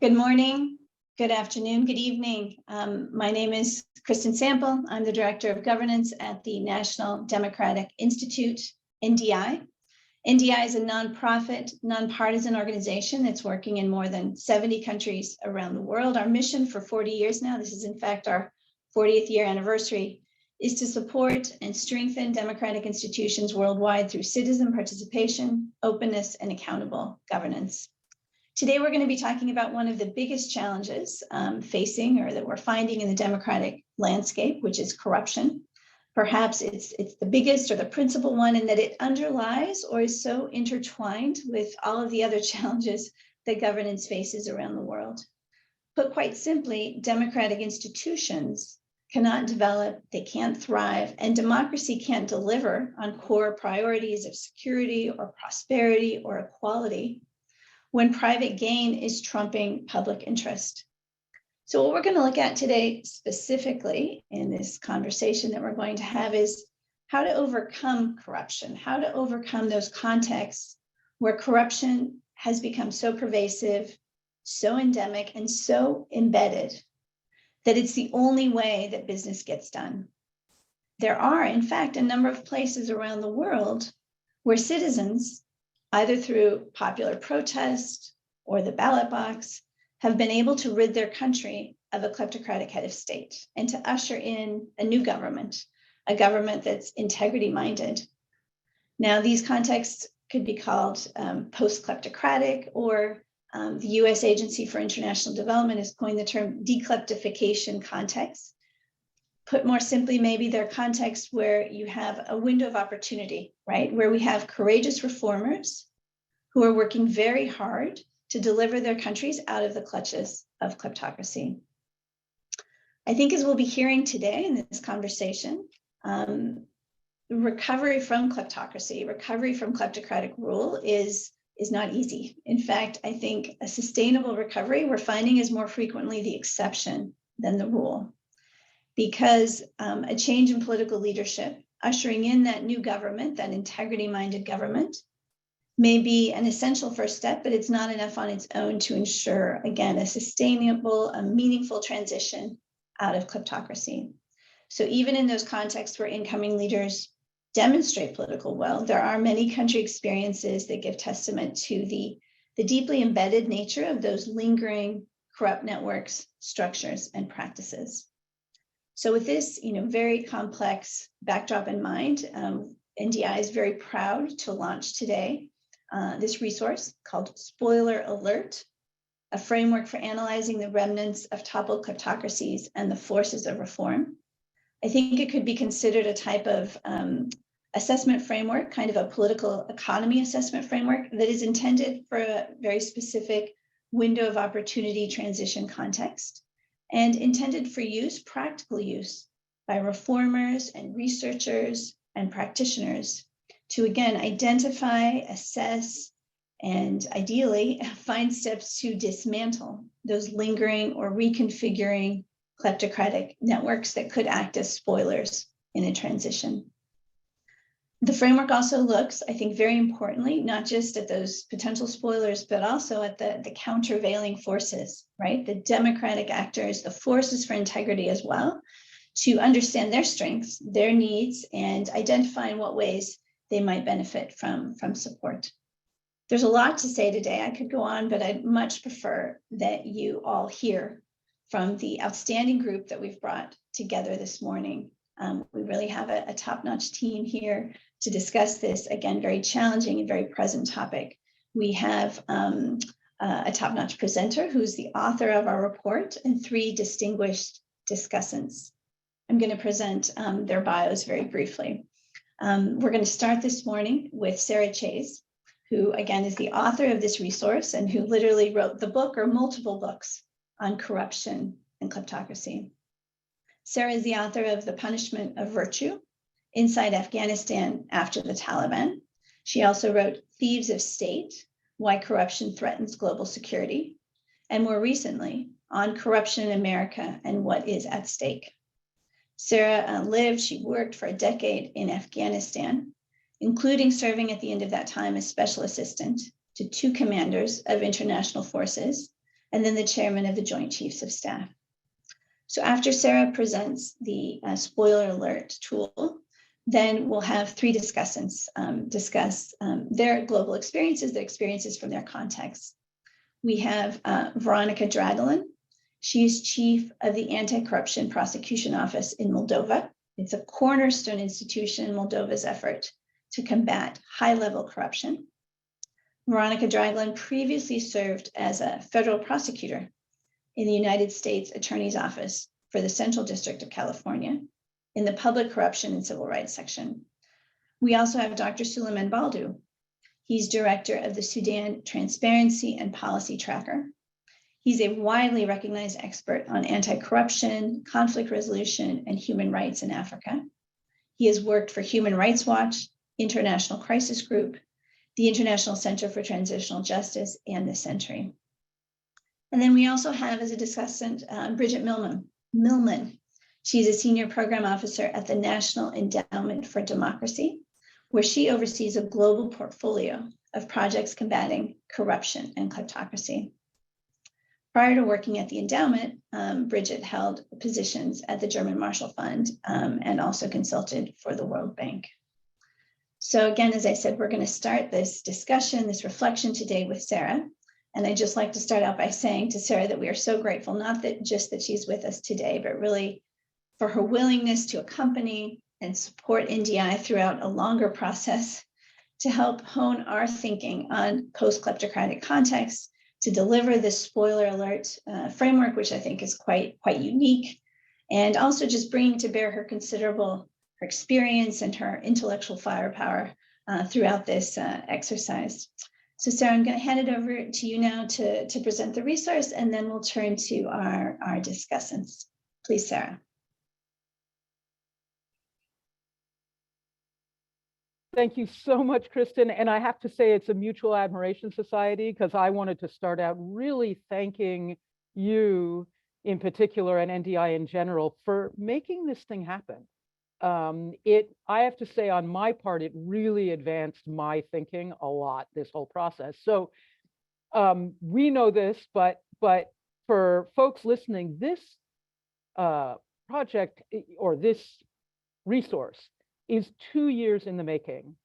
Good morning, good afternoon, good evening. My name is Kristen Sample. I'm the Director of Governance at the National Democratic Institute, NDI. NDI is a nonprofit, nonpartisan organization that's working in more than 70 countries around the world. Our mission for 40 years now, this is in fact our 40th year anniversary, is to support and strengthen democratic institutions worldwide through citizen participation, openness, and accountable governance. Today, we're going to be talking about one of the biggest challenges facing or that we're finding in the democratic landscape, which is corruption. Perhaps it's the biggest or the principal one in that it underlies or is so intertwined with all of the other challenges that governance faces around the world. Put quite simply, democratic institutions cannot develop, they can't thrive, and democracy can't deliver on core priorities of security or prosperity or equality when private gain is trumping public interest. So what we're going to look at today specifically in this conversation that we're going to have is how to overcome corruption, how to overcome those contexts where corruption has become so pervasive, so endemic, and so embedded that it's the only way that business gets done. There are, in fact, a number of places around the world where citizens, either through popular protest or the ballot box, have been able to rid their country of a kleptocratic head of state and to usher in a new government, a government that's integrity-minded. Now, these contexts could be called post-kleptocratic, or the U.S. Agency for International Development has coined the term dekleptification context. Put more simply, maybe they're contexts where you have a window of opportunity, right? Where we have courageous reformers who are working very hard to deliver their countries out of the clutches of kleptocracy. I think as we'll be hearing today in this conversation, recovery from kleptocracy, recovery from kleptocratic rule is not easy. In fact, I think a sustainable recovery we're finding is more frequently the exception than the rule. Because a change in political leadership, ushering in that new government, that integrity-minded government, may be an essential first step, but it's not enough on its own to ensure, again, a sustainable, a meaningful transition out of kleptocracy. So even in those contexts where incoming leaders demonstrate political will, there are many country experiences that give testament to the deeply embedded nature of those lingering corrupt networks, structures, and practices. So with this, very complex backdrop in mind, NDI is very proud to launch today this resource called Spoiler Alert, a framework for analyzing the remnants of toppled kleptocracies and the forces of reform. I think it could be considered a type of assessment framework, kind of a political economy assessment framework that is intended for a very specific window of opportunity transition context, and intended for use, practical use, by reformers and researchers and practitioners to, again, identify, assess, and ideally find steps to dismantle those lingering or reconfiguring kleptocratic networks that could act as spoilers in a transition. The framework also looks, I think, very importantly, not just at those potential spoilers, but also at the countervailing forces, right? The democratic actors, the forces for integrity as well, to understand their strengths, their needs, and identify in what ways they might benefit from support. There's a lot to say today. I could go on, but I'd much prefer that you all hear from the outstanding group that we've brought together this morning. We really have a top-notch team here to discuss this, again, very challenging and very present topic. We have a top-notch presenter who's the author of our report and 3 distinguished discussants. I'm going to present their bios very briefly. We're going to start this morning with Sarah Chayes, who, again, is the author of this resource and who literally wrote the book or multiple books on corruption and kleptocracy. Sarah is the author of The Punishment of Virtue, Inside Afghanistan After the Taliban. She also wrote Thieves of State, Why Corruption Threatens Global Security, and more recently, On Corruption in America and What is at Stake. Sarah she worked for a decade in Afghanistan, including serving at the end of that time as special assistant to 2 commanders of international forces and then the chairman of the Joint Chiefs of Staff. So after Sarah presents the spoiler alert tool, then we'll have three discussants discuss their global experiences, their experiences from their context. We have Veronica Draglin. She's chief of the Anti-Corruption Prosecution Office in Moldova. It's a cornerstone institution in Moldova's effort to combat high-level corruption. Veronica Draglin previously served as a federal prosecutor in the United States Attorney's Office for the Central District of California in the Public Corruption and Civil Rights section. We also have Dr. Suliman Baldo. He's director of the Sudan Transparency and Policy Tracker. He's a widely recognized expert on anti-corruption, conflict resolution, and human rights in Africa. He has worked for Human Rights Watch, International Crisis Group, the International Center for Transitional Justice, and the Century. And then we also have as a discussant, Bridget Millman. She's a senior program officer at the National Endowment for Democracy, where she oversees a global portfolio of projects combating corruption and kleptocracy. Prior to working at the endowment, Bridget held positions at the German Marshall Fund and also consulted for the World Bank. So again, as I said, we're going to start this discussion, this reflection today with Sarah. And I'd just like to start out by saying to Sarah that we are so grateful, not that just that she's with us today, but really for her willingness to accompany and support NDI throughout a longer process to help hone our thinking on post-kleptocratic contexts, to deliver this spoiler alert framework, which I think is quite unique, and also just bringing to bear her experience and her intellectual firepower throughout this exercise. So Sarah, I'm going to hand it over to you now to present the resource, and then we'll turn to our discussants. Please, Sarah. Thank you so much, Kristen. And I have to say it's a mutual admiration society, because I wanted to start out really thanking you in particular and NDI in general for making this thing happen. I have to say on my part, it really advanced my thinking a lot, this whole process. So we know this, but for folks listening, this project or this resource is 2 years in the making.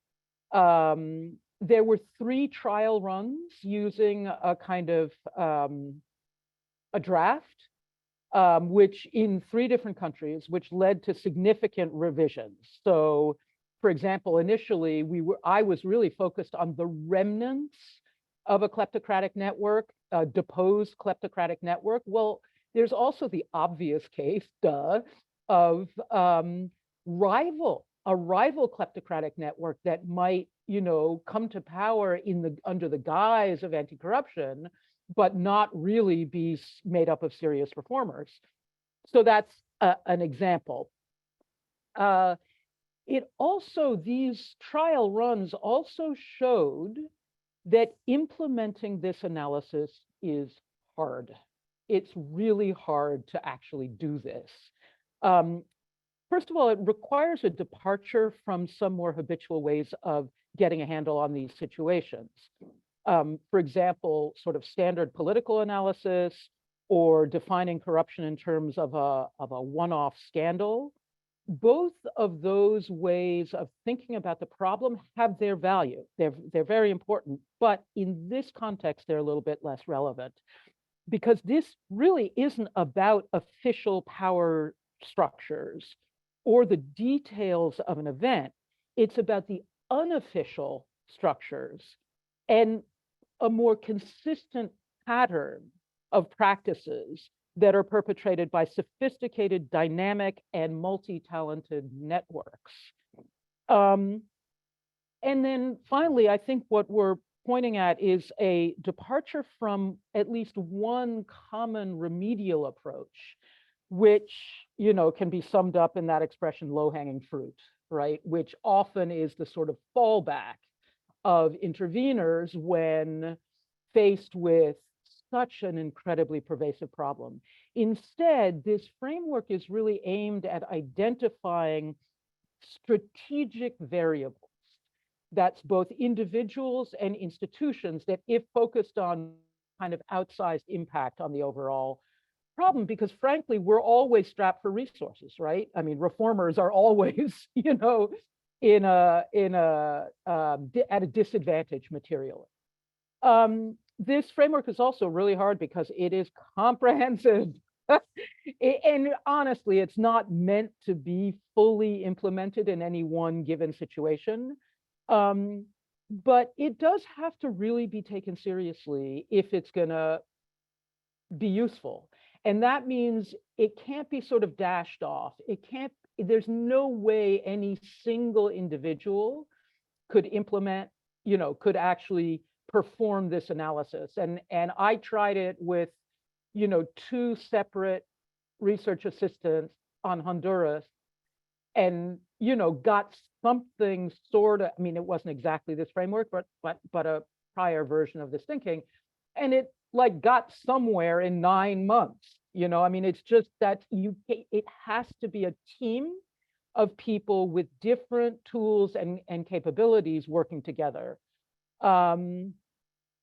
There were 3 trial runs using a kind of a draft, which in 3 different countries, which led to significant revisions. So, for example, initially I was really focused on the remnants of a kleptocratic network, a deposed kleptocratic network. Well, there's also the obvious case, of a rival kleptocratic network that might, come to power under the guise of anti-corruption, but not really be made up of serious reformers. So that's an example. These trial runs also showed that implementing this analysis is hard. It's really hard to actually do this. First of all, it requires a departure from some more habitual ways of getting a handle on these situations. For example, sort of standard political analysis or defining corruption in terms of a one-off scandal. Both of those ways of thinking about the problem have their value. They're very important, but in this context, they're a little bit less relevant, because this really isn't about official power structures or the details of an event. It's about the unofficial structures and a more consistent pattern of practices that are perpetrated by sophisticated, dynamic, and multi-talented networks. And then finally, I think what we're pointing at is a departure from at least one common remedial approach, which, can be summed up in that expression, low-hanging fruit, right? Which often is the sort of fallback of interveners when faced with such an incredibly pervasive problem. Instead, this framework is really aimed at identifying strategic variables. That's both individuals and institutions that, if focused on kind of outsized impact on the overall problem, because frankly, we're always strapped for resources, right? I mean, reformers are always, at a disadvantage materially. This framework is also really hard because it is comprehensive. And honestly, it's not meant to be fully implemented in any one given situation. But it does have to really be taken seriously if it's going to be useful. And that means it can't be sort of dashed off. There's no way any single individual could implement, could actually perform this analysis. And I tried it with, two separate research assistants on Honduras, and, got something sort of, I mean, it wasn't exactly this framework, but a prior version of this thinking. And it like got somewhere in 9 months. I mean, it's just that it has to be a team of people with different tools and capabilities working together.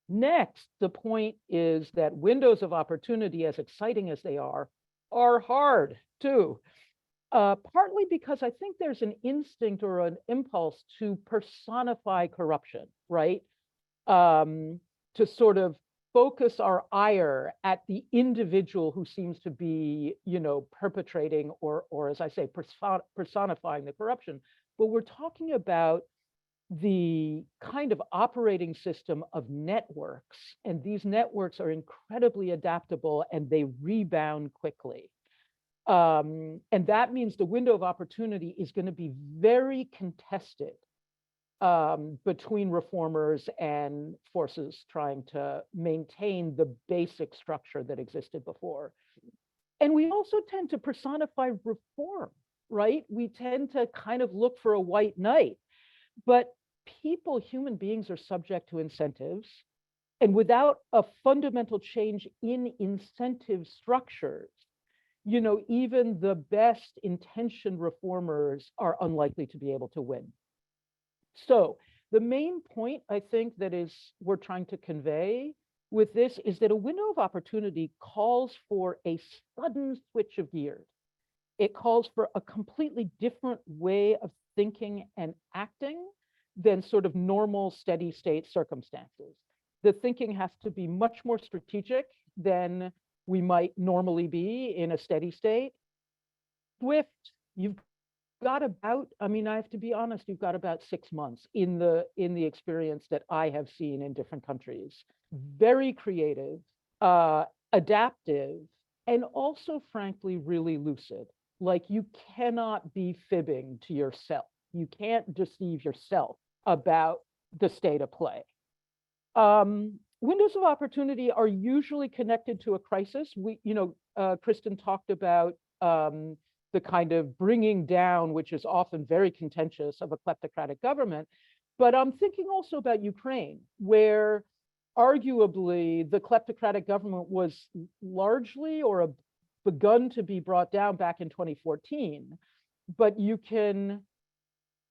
Next, the point is that windows of opportunity, as exciting as they are hard too. Partly because I think there's an instinct or an impulse to personify corruption, right? To sort of focus our ire at the individual who seems to be, perpetrating or as I say, personifying the corruption. But we're talking about the kind of operating system of networks, and these networks are incredibly adaptable and they rebound quickly. And that means the window of opportunity is going to be very contested between reformers and forces trying to maintain the basic structure that existed before. And we also tend to personify reform, right? We tend to kind of look for a white knight, but human beings are subject to incentives. And without a fundamental change in incentive structures, even the best intentioned reformers are unlikely to be able to win. So the main point I think we're trying to convey with this is that a window of opportunity calls for a sudden switch of gears. It calls for a completely different way of thinking and acting than sort of normal steady state circumstances. The thinking has to be much more strategic than we might normally be in a steady state. Swift, you've got about, I mean, I have to be honest, you've got about 6 months in the experience that I have seen in different countries. Very creative, adaptive, and also, frankly, really lucid. Like, you cannot be fibbing to yourself. You can't deceive yourself about the state of play. Windows of opportunity are usually connected to a crisis. Kristen talked about the kind of bringing down, which is often very contentious, of a kleptocratic government. But I'm thinking also about Ukraine, where arguably the kleptocratic government was largely or begun to be brought down back in 2014. But you can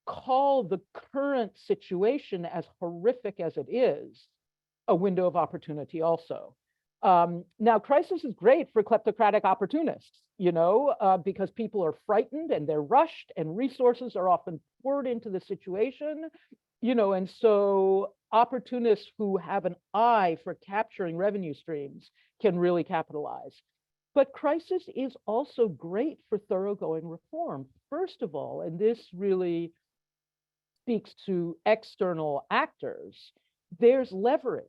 call the current situation, as horrific as it is, a window of opportunity also. Now, crisis is great for kleptocratic opportunists, because people are frightened and they're rushed and resources are often poured into the situation, and so opportunists who have an eye for capturing revenue streams can really capitalize. But crisis is also great for thoroughgoing reform. First of all, and this really speaks to external actors, there's leverage.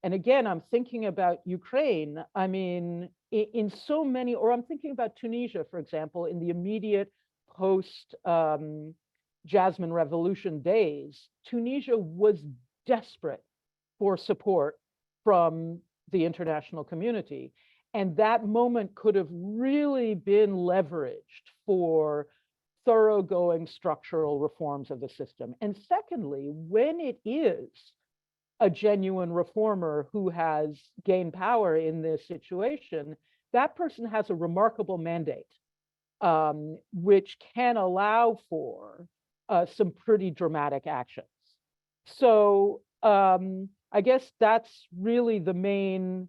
And again, I'm thinking about Ukraine. I mean, in so many, or I'm thinking about Tunisia, for example, in the immediate post Jasmine Revolution days, Tunisia was desperate for support from the international community. And that moment could have really been leveraged for thoroughgoing structural reforms of the system. And secondly, when it is a genuine reformer who has gained power in this situation, that person has a remarkable mandate, which can allow for some pretty dramatic actions. So I guess that's really the main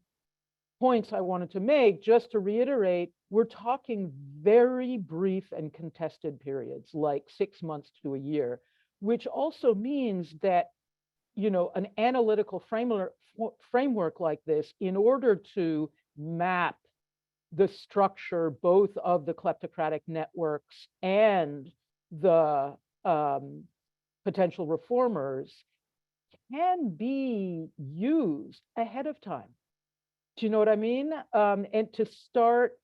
points I wanted to make. Just to reiterate, we're talking very brief and contested periods, like 6 months to a year, which also means that, you know, an analytical framework like this, in order to map the structure both of the kleptocratic networks and the potential reformers, can be used ahead of time. Do you know what I mean? And to start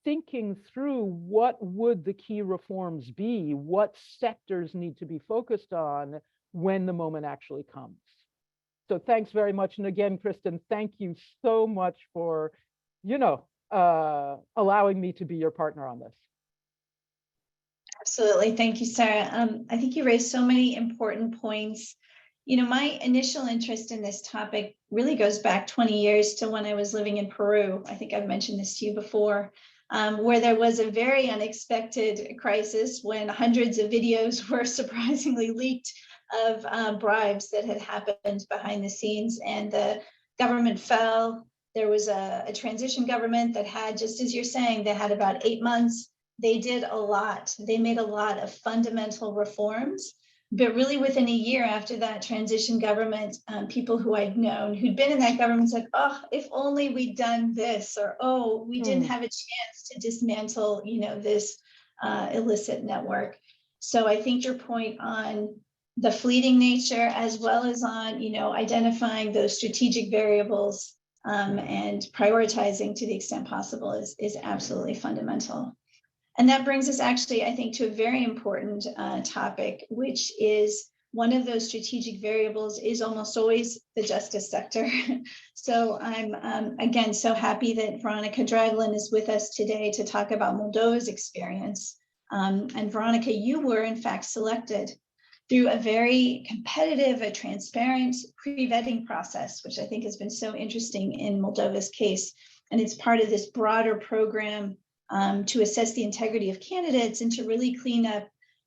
thinking through what would the key reforms be, what sectors need to be focused on when the moment actually comes. So thanks very much. And again, Kristen, thank you so much for, you know, allowing me to be your partner on this. Absolutely. Thank you, Sarah. I think you raised so many important points. You know, my initial interest in this topic really goes back 20 years to when I was living in Peru. I think I've mentioned this to you before, where there was a very unexpected crisis when hundreds of videos were surprisingly leaked of bribes that had happened behind the scenes, and the government fell. There was a transition government that had, just as you're saying, they had about 8 months. They did a lot. They made a lot of fundamental reforms. But really within a year after that transition government, people who I'd known who'd been in that government said, oh, if only we'd done this, or, oh, we didn't have a chance to dismantle, you know, this illicit network. So I think your point on the fleeting nature, as well as on, you know, identifying those strategic variables and prioritizing to the extent possible is absolutely fundamental. And that brings us actually, I think, to a very important topic, which is one of those strategic variables is almost always the justice sector. So I'm, again, so happy that Veronica Draglin is with us today to talk about Moldova's experience. And Veronica, you were in fact selected through a very competitive, a transparent pre-vetting process, which I think has been so interesting in Moldova's case. And it's part of this broader program to assess the integrity of candidates and to really clean up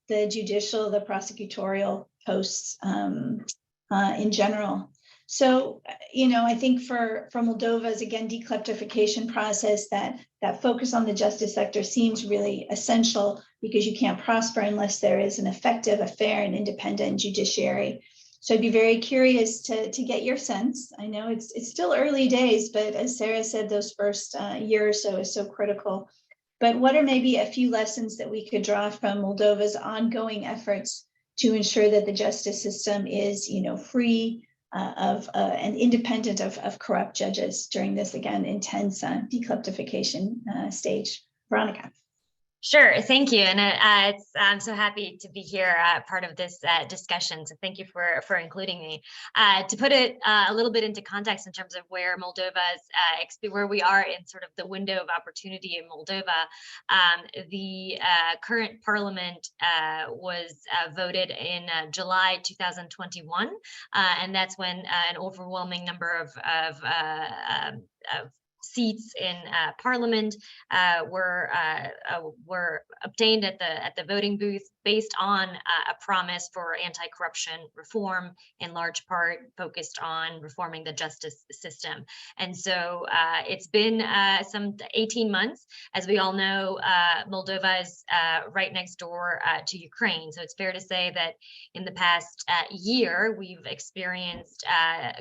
the judicial, the prosecutorial posts in general. So, you know, I think for Moldova's, again, dekleptification process, that focus on the justice sector seems really essential, because you can't prosper unless there is an effective, a fair, and independent judiciary. So I'd be very curious to get your sense. I know it's still early days, but as Sarah said, those first year or so is so critical. But what are maybe a few lessons that we could draw from Moldova's ongoing efforts to ensure that the justice system is, you know, free and independent of corrupt judges during this, again, intense dekleptification stage? Veronica. Sure, thank you, and I'm so happy to be here, part of this discussion. So thank you for including me. To put it a little bit into context in terms of where where we are in sort of the window of opportunity in Moldova, the current parliament was voted in July 2021, and that's when an overwhelming number of seats in parliament were obtained at the voting booth, based on a promise for anti-corruption reform, in large part focused on reforming the justice system. And so it's been some 18 months. As we all know, Moldova is right next door to Ukraine. So it's fair to say that in the past year, we've experienced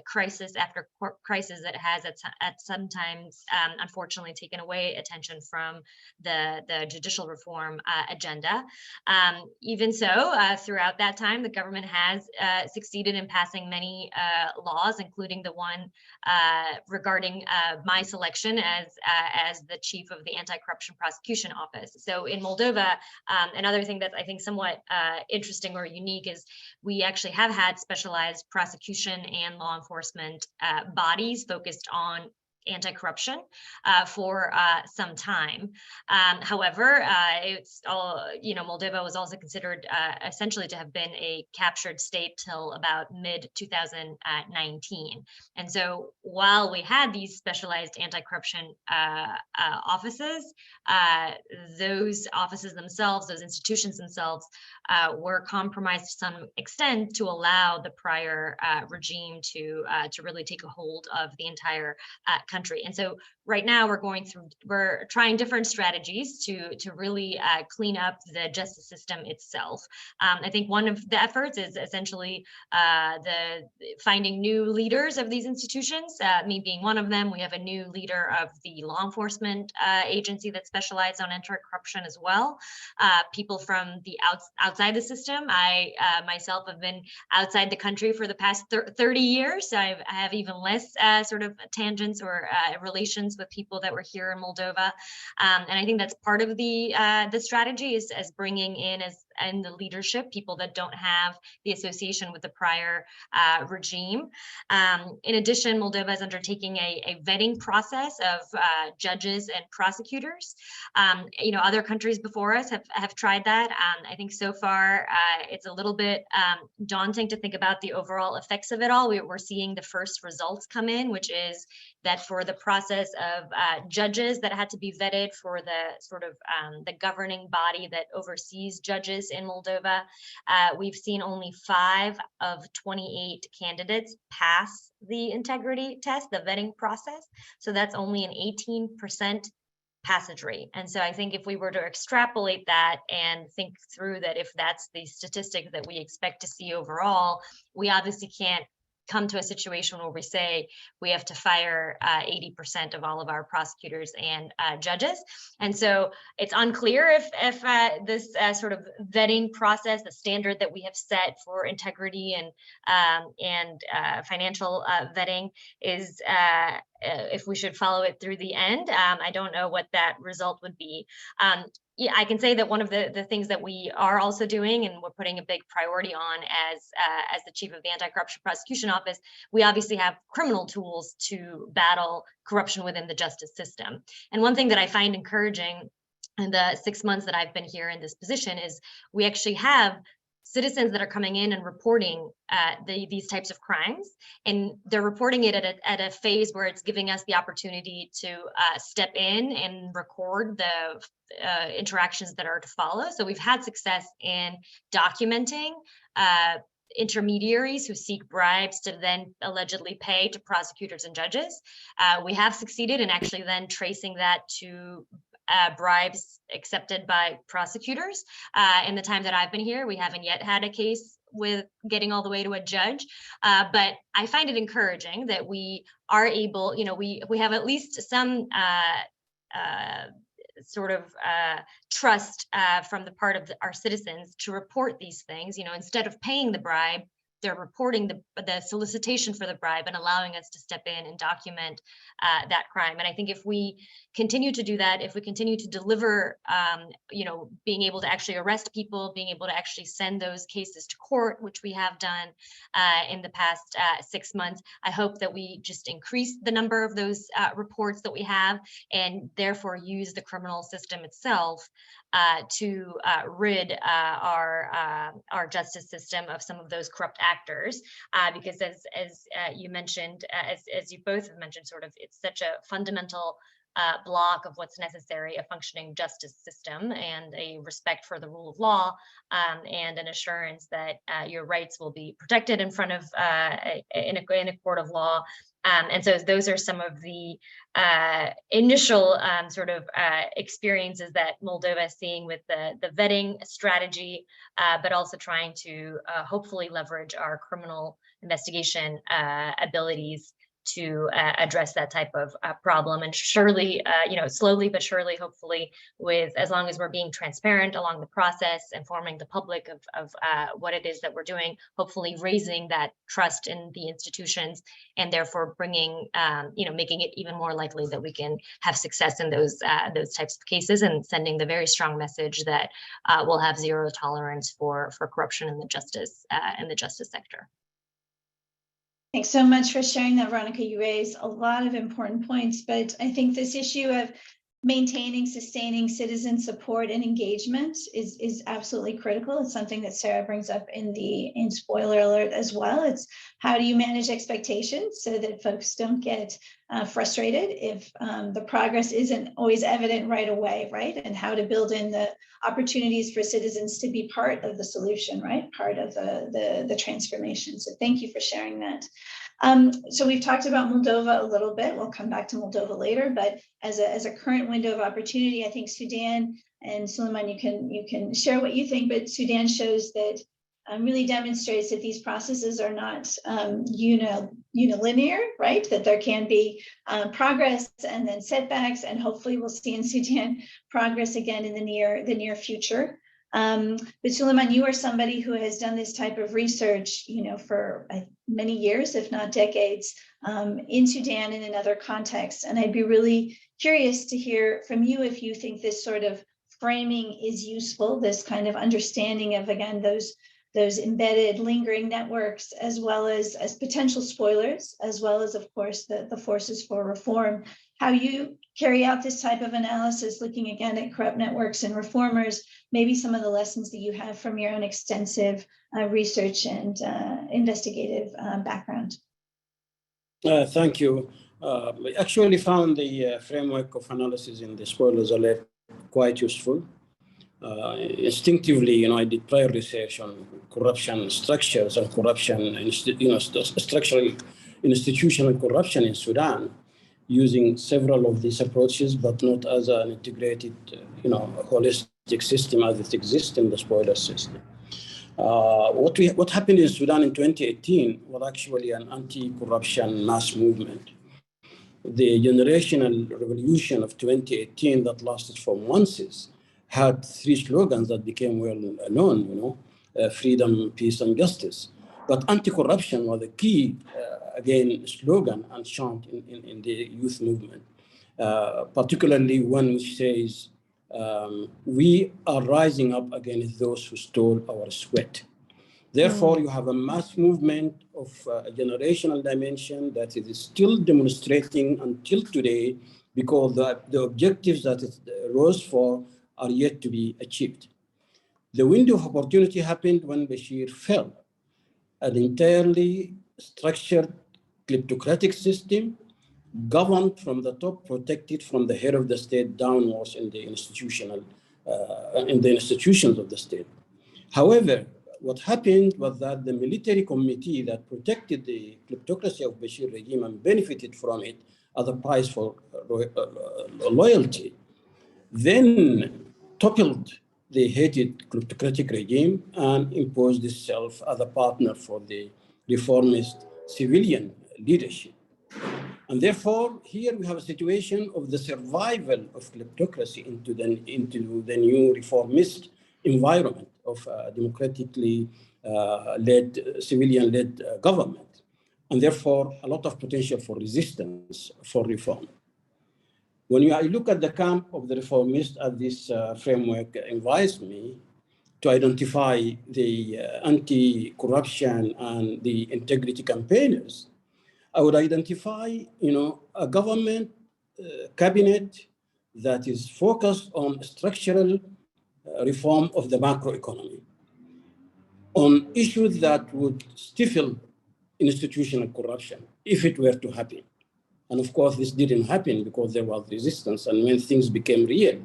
crisis after crisis that has at sometimes unfortunately taken away attention from the judicial reform agenda. Even so, throughout that time, the government has succeeded in passing many laws, including the one regarding my selection as the chief of the Anti-Corruption Prosecution Office. So in Moldova, another thing that's I think somewhat interesting or unique is we actually have had specialized prosecution and law enforcement bodies focused on anti-corruption for some time. However, it's all, Moldova was also considered essentially to have been a captured state till about mid 2019. And so while we had these specialized anti-corruption offices, those offices themselves, those institutions themselves, were compromised to some extent to allow the prior regime to really take a hold of the entire country. And so right now we're trying different strategies to really clean up the justice system itself. I think one of the efforts is essentially the finding new leaders of these institutions, me being one of them. We have a new leader of the law enforcement agency that specializes on anti-corruption as well. People from the outside the system. I myself have been outside the country for the past 30 years. So I have even less sort of tangents or relations with people that were here in Moldova. And I think that's part of the strategy is as bringing in and the leadership, people that don't have the association with the prior regime. In addition, Moldova is undertaking a vetting process of judges and prosecutors. Other countries before us have tried that. I think so far it's a little bit daunting to think about the overall effects of it all. We're seeing the first results come in, which is that for the process of judges that had to be vetted for the sort of the governing body that oversees judges in Moldova, we've seen only 5 of 28 candidates pass the integrity test, the vetting process. So that's only an 18% passage rate. And so I think if we were to extrapolate that and think through that, if that's the statistic that we expect to see overall, we obviously can't come to a situation where we say we have to fire 80% of all of our prosecutors and judges. And so it's unclear if this sort of vetting process, the standard that we have set for integrity and financial vetting is, if we should follow it through the end. I don't know what that result would be. Yeah, I can say that one of the things that we are also doing, and we're putting a big priority on as the chief of the Anti-Corruption Prosecution Office, we obviously have criminal tools to battle corruption within the justice system. And one thing that I find encouraging in the 6 months that I've been here in this position is we actually have citizens that are coming in and reporting these types of crimes, and they're reporting it at a phase where it's giving us the opportunity to step in and record the interactions that are to follow. So we've had success in documenting intermediaries who seek bribes to then allegedly pay to prosecutors and judges. We have succeeded in actually then tracing that to bribes accepted by prosecutors. In the time that I've been here, we haven't yet had a case with getting all the way to a judge. But I find it encouraging that we are able, we have at least some sort of trust from the part of our citizens to report these things. Instead of paying the bribe, they're reporting the solicitation for the bribe and allowing us to step in and document that crime. And I think if we continue to do that, if we continue to deliver, being able to actually arrest people, being able to actually send those cases to court, which we have done in the past 6 months, I hope that we just increase the number of those reports that we have, and therefore use the criminal system itself to rid our justice system of some of those corrupt actors, because as you mentioned, as you both have mentioned, sort of, it's such a fundamental block of what's necessary, a functioning justice system and a respect for the rule of law, and an assurance that your rights will be protected in front of in a court of law. And so those are some of the initial sort of experiences that Moldova is seeing with the vetting strategy, but also trying to hopefully leverage our criminal investigation abilities to address that type of problem. And surely, slowly but surely, hopefully, as long as we're being transparent along the process, informing the public of what it is that we're doing, hopefully raising that trust in the institutions, and therefore bringing, making it even more likely that we can have success in those types of cases, and sending the very strong message that we'll have zero tolerance for corruption in the justice sector. Thanks so much for sharing that, Veronica. You raised a lot of important points, but I think this issue of maintaining, sustaining citizen support and engagement is absolutely critical. It's something that Sarah brings up in spoiler alert as well. It's how do you manage expectations so that folks don't get frustrated if the progress isn't always evident right away, right? And how to build in the opportunities for citizens to be part of the solution, right? Part of the transformation. So thank you for sharing that. So we've talked about Moldova a little bit. We'll come back to Moldova later, but as a current window of opportunity, I think Sudan and Suliman, you can share what you think, but Sudan shows that really demonstrates that these processes are not unilinear, right? That there can be progress and then setbacks, and hopefully we'll see in Sudan progress again in the near future. But Suliman, you are somebody who has done this type of research, for many years, if not decades, in Sudan and in other contexts. And I'd be really curious to hear from you if you think this sort of framing is useful, this kind of understanding of, again, those embedded lingering networks, as well as potential spoilers, as well as, of course, the forces for reform. How you carry out this type of analysis, looking again at corrupt networks and reformers, maybe some of the lessons that you have from your own extensive research and investigative background. Thank you. I actually found the framework of analysis in the spoilers alert quite useful. Instinctively, I did prior research on corruption structures and corruption, structural institutional corruption in Sudan, using several of these approaches, but not as an integrated, holistic system as it exists in the spoiler system. What happened in Sudan in 2018 was actually an anti-corruption mass movement. The generational revolution of 2018 that lasted for months had three slogans that became well known, freedom, peace, and justice. But anti-corruption was the key, slogan and chant in the youth movement, particularly one which says, we are rising up against those who stole our sweat. Therefore, you have a mass movement of a generational dimension that is still demonstrating until today, because the objectives that it rose for are yet to be achieved. The window of opportunity happened when Bashir fell. An entirely structured kleptocratic system, governed from the top, protected from the head of the state downwards in the institutions of the state. However, what happened was that the military committee that protected the kleptocracy of Bashir regime and benefited from it as a price for loyalty, then toppled the hated kleptocratic regime and imposed itself as a partner for the reformist civilian leadership. And therefore, here we have a situation of the survival of kleptocracy into the new reformist environment of democratically led, civilian-led government. And therefore, a lot of potential for resistance for reform. When I look at the camp of the reformists, as this framework invites me to identify the anti-corruption and the integrity campaigners, I would identify, a government cabinet that is focused on structural reform of the macroeconomy, on issues that would stifle institutional corruption if it were to happen. And of course, this didn't happen because there was resistance. And when things became real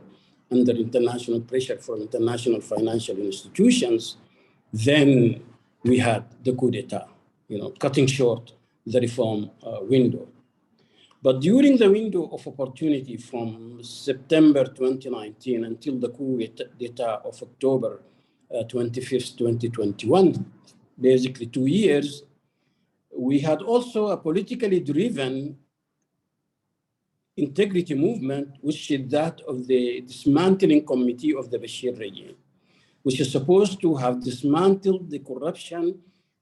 under international pressure from international financial institutions, then we had the coup d'etat, cutting short the reform window. But during the window of opportunity from September 2019 until the coup d'etat of October 25th, 2021, basically 2 years, we had also a politically driven integrity movement, which is that of the dismantling committee of the Bashir regime, which is supposed to have dismantled the corruption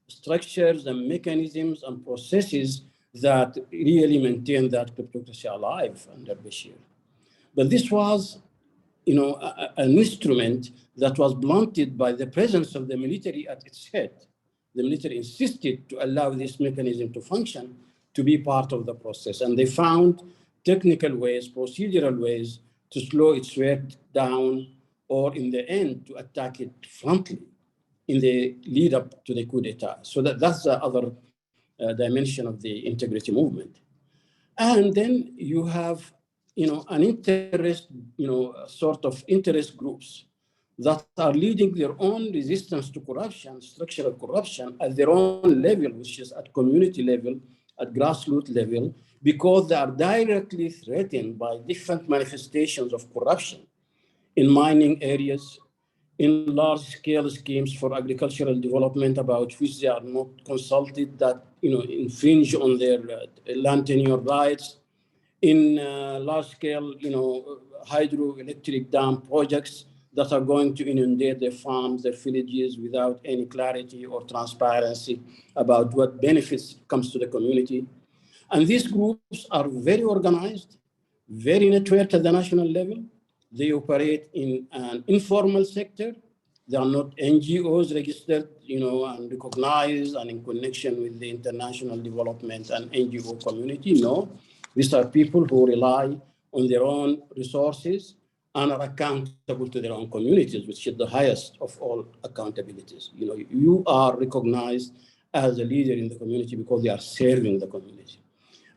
structures and mechanisms and processes that really maintain that kleptocracy alive under Bashir. But this was, an instrument that was blunted by the presence of the military at its head, the military insisted to allow this mechanism to function, to be part of the process. And they found technical ways, procedural ways to slow its work down, or in the end, to attack it frontally in the lead up to the coup d'etat. So that's the other dimension of the integrity movement. And then you have, an interest, sort of interest groups that are leading their own resistance to corruption, structural corruption, at their own level, which is at community level, at grassroots level, because they are directly threatened by different manifestations of corruption in mining areas, in large-scale schemes for agricultural development about which they are not consulted, that infringe on their land tenure rights, in large-scale hydroelectric dam projects that are going to inundate their farms, their villages, without any clarity or transparency about what benefits comes to the community. And these groups are very organized, very networked at the national level. They operate in an informal sector. They are not NGOs registered, and recognized and in connection with the international development and NGO community. No, these are people who rely on their own resources and are accountable to their own communities, which is the highest of all accountabilities. You are recognized as a leader in the community because they are serving the community.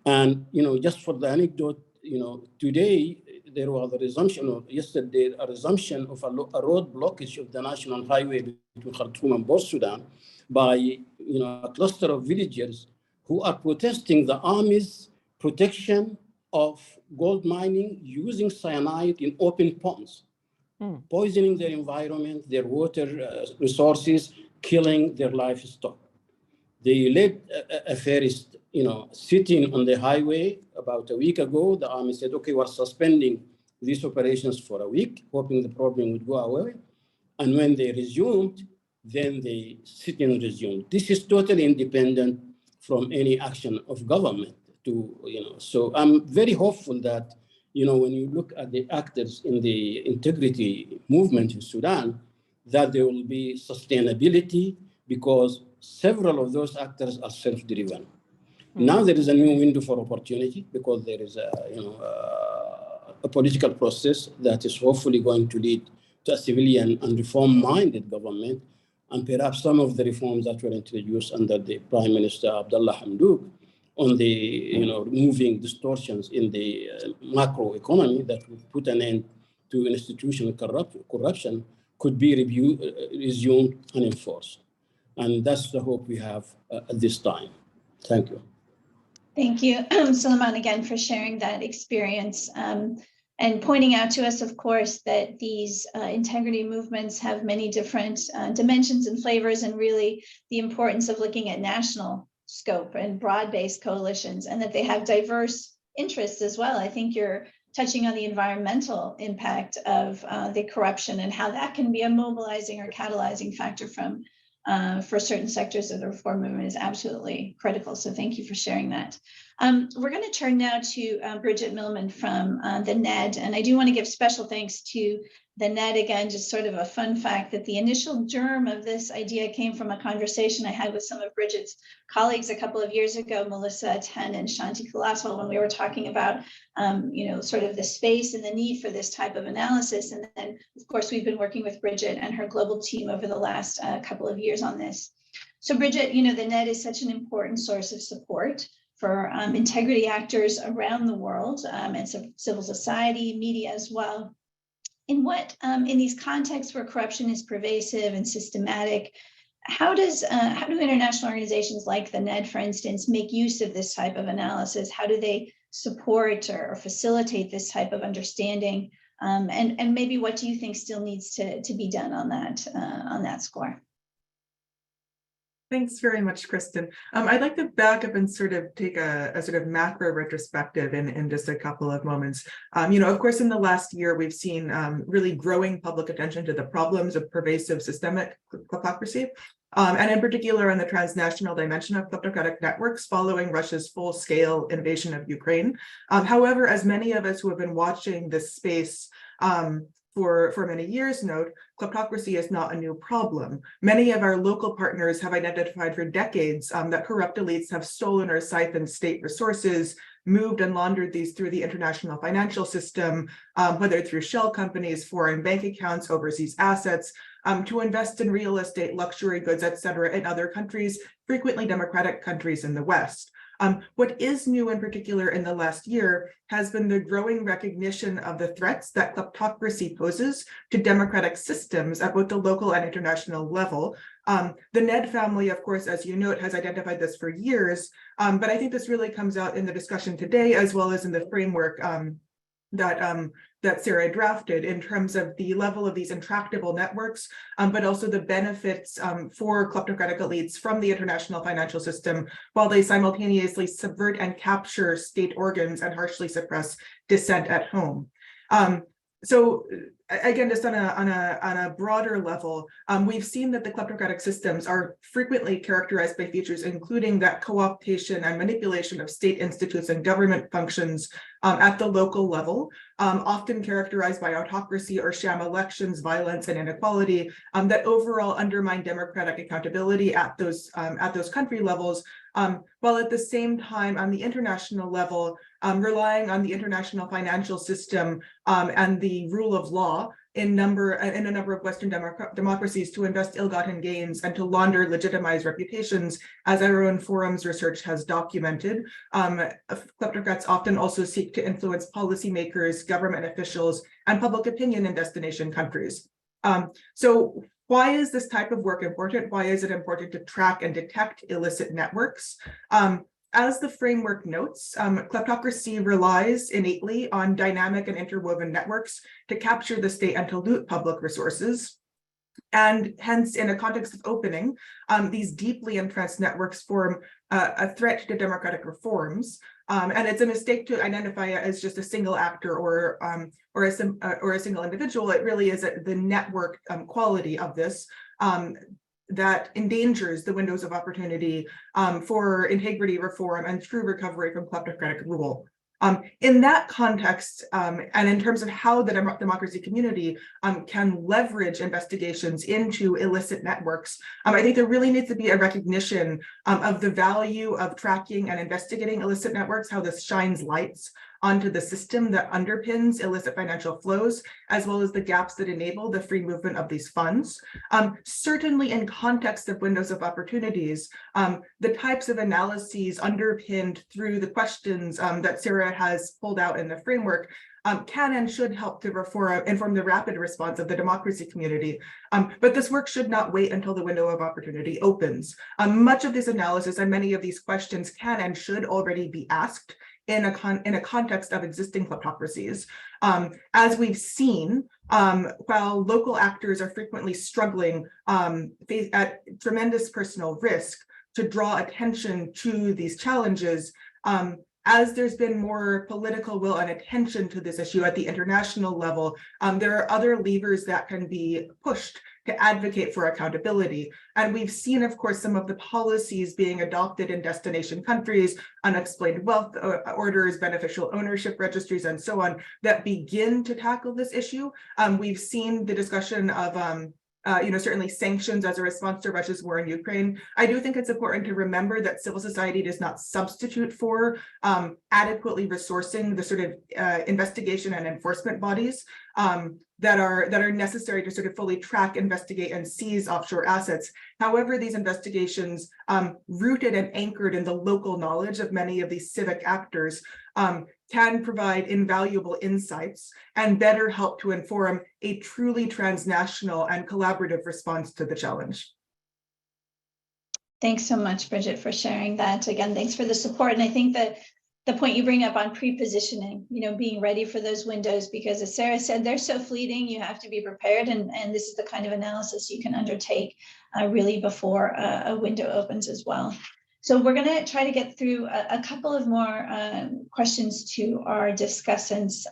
And, just for the anecdote, today there was a resumption, or yesterday, a resumption of a road blockage of the national highway between Khartoum and Port Sudan by, a cluster of villagers who are protesting the army's protection of gold mining using cyanide in open ponds, poisoning their environment, their water resources, killing their livestock. They led a fairist, sitting on the highway about a week ago. The army said, okay, we're suspending these operations for a week, hoping the problem would go away. And when they resumed, then the sit-in resumed. This is totally independent from any action of government. So I'm very hopeful that, when you look at the actors in the integrity movement in Sudan, that there will be sustainability, because several of those actors are self-driven. Now there is a new window for opportunity because there is a political process that is hopefully going to lead to a civilian and reform-minded government, and perhaps some of the reforms that were introduced under the Prime Minister Abdullah Hamdouk on the removing distortions in the macro economy that would put an end to institutional corruption could be resumed and enforced. And that's the hope we have at this time. Thank you. Thank you, Suliman, again, for sharing that experience and pointing out to us, of course, that these integrity movements have many different dimensions and flavors, and really the importance of looking at national scope and broad-based coalitions, and that they have diverse interests as well. I think you're touching on the environmental impact of the corruption and how that can be a mobilizing or catalyzing factor for certain sectors of the reform movement is absolutely critical. So thank you for sharing that. We're going to turn now to Bridget Millman from the NED. And I do want to give special thanks to the NED again, just sort of a fun fact that the initial germ of this idea came from a conversation I had with some of Bridget's colleagues a couple of years ago, Melissa Ten and Shanti Kalatal, when we were talking about, sort of the space and the need for this type of analysis. And then, of course, we've been working with Bridget and her global team over the last couple of years on this. So Bridget, the NED is such an important source of support for integrity actors around the world, and civil society, media as well. In these contexts where corruption is pervasive and systematic, how do international organizations like the NED, for instance, make use of this type of analysis? How do they support or facilitate this type of understanding? And maybe what do you think still needs to be done on that score? Thanks very much, Kristen. I'd like to back up and sort of take a sort of macro retrospective in just a couple of moments. Of course, in the last year, we've seen really growing public attention to the problems of pervasive systemic kleptocracy, and in particular on the transnational dimension of kleptocratic networks following Russia's full-scale invasion of Ukraine. However, as many of us who have been watching this space for many years note, kleptocracy is not a new problem. Many of our local partners have identified for decades that corrupt elites have stolen or siphoned state resources, moved and laundered these through the international financial system, whether through shell companies, foreign bank accounts, overseas assets, to invest in real estate, luxury goods, et cetera, in other countries, frequently democratic countries in the West. What is new in particular in the last year has been the growing recognition of the threats that kleptocracy poses to democratic systems at both the local and international level. The Ned family, of course, as you note, has identified this for years, but I think this really comes out in the discussion today, as well as in the framework that Sarah drafted in terms of the level of these intractable networks, but also the benefits for kleptocratic elites from the international financial system, while they simultaneously subvert and capture state organs and harshly suppress dissent at home. So again, just on a broader level, we've seen that the kleptocratic systems are frequently characterized by features including that co-optation and manipulation of state institutes and government functions at the local level, often characterized by autocracy or sham elections, violence, and inequality that overall undermine democratic accountability at those country levels, while at the same time on the international level, relying on the international financial system and the rule of law in a number of Western democracies to invest ill-gotten gains and to launder legitimized reputations, as our own forum's research has documented. Kleptocrats often also seek to influence policymakers, government officials, and public opinion in destination countries. So why is this type of work important? Why is it important to track and detect illicit networks? As the framework notes, kleptocracy relies innately on dynamic and interwoven networks to capture the state and to loot public resources. And hence, in a context of opening, these deeply entrenched networks form a threat to democratic reforms. And it's a mistake to identify it as just a single actor or a single individual. It really is the network quality of this that endangers the windows of opportunity for integrity, reform, and true recovery from kleptocratic rule. In that context, and in terms of how the democracy community can leverage investigations into illicit networks, I think there really needs to be a recognition of the value of tracking and investigating illicit networks, how this shines lights onto the system that underpins illicit financial flows, as well as the gaps that enable the free movement of these funds. Certainly in context of windows of opportunities, the types of analyses underpinned through the questions that Sarah has pulled out in the framework can and should help to inform the rapid response of the democracy community. But this work should not wait until the window of opportunity opens. Much of this analysis and many of these questions can and should already be asked in a context of existing kleptocracies. As we've seen, while local actors are frequently struggling at tremendous personal risk to draw attention to these challenges, as there's been more political will and attention to this issue at the international level, there are other levers that can be pushed to advocate for accountability. And we've seen, of course, some of the policies being adopted in destination countries, unexplained wealth orders, beneficial ownership registries, and so on, that begin to tackle this issue. We've seen the discussion of certainly sanctions as a response to Russia's war in Ukraine. I do think it's important to remember that civil society does not substitute for adequately resourcing the sort of investigation and enforcement bodies that are necessary to sort of fully track, investigate, and seize offshore assets. However, these investigations, rooted and anchored in the local knowledge of many of these civic actors, can provide invaluable insights and better help to inform a truly transnational and collaborative response to the challenge. Thanks so much, Bridget, for sharing that. Again, thanks for the support. And I think that the point you bring up on pre-positioning, being ready for those windows, because as Sarah said, they're so fleeting, you have to be prepared. And this is the kind of analysis you can undertake really before a window opens as well. So we're going to try to get through a couple of more questions to our discussants.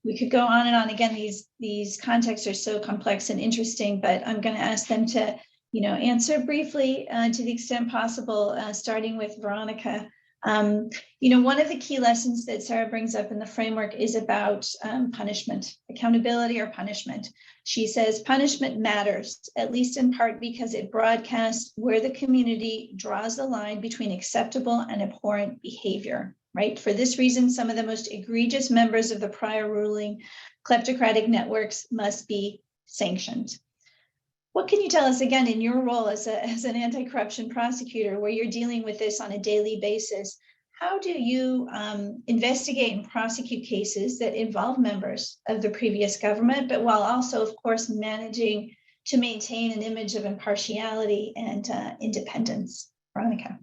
We could go on and on. Again, these contexts are so complex and interesting, but I'm going to ask them to, answer briefly to the extent possible, starting with Veronica. One of the key lessons that Sarah brings up in the framework is about punishment, accountability or punishment. She says punishment matters, at least in part because it broadcasts where the community draws the line between acceptable and abhorrent behavior, right? For this reason, some of the most egregious members of the prior ruling kleptocratic networks must be sanctioned. What can you tell us, again, in your role as an anti-corruption prosecutor, where you're dealing with this on a daily basis? How do you investigate and prosecute cases that involve members of the previous government, but while also, of course, managing to maintain an image of impartiality and independence? Veronica.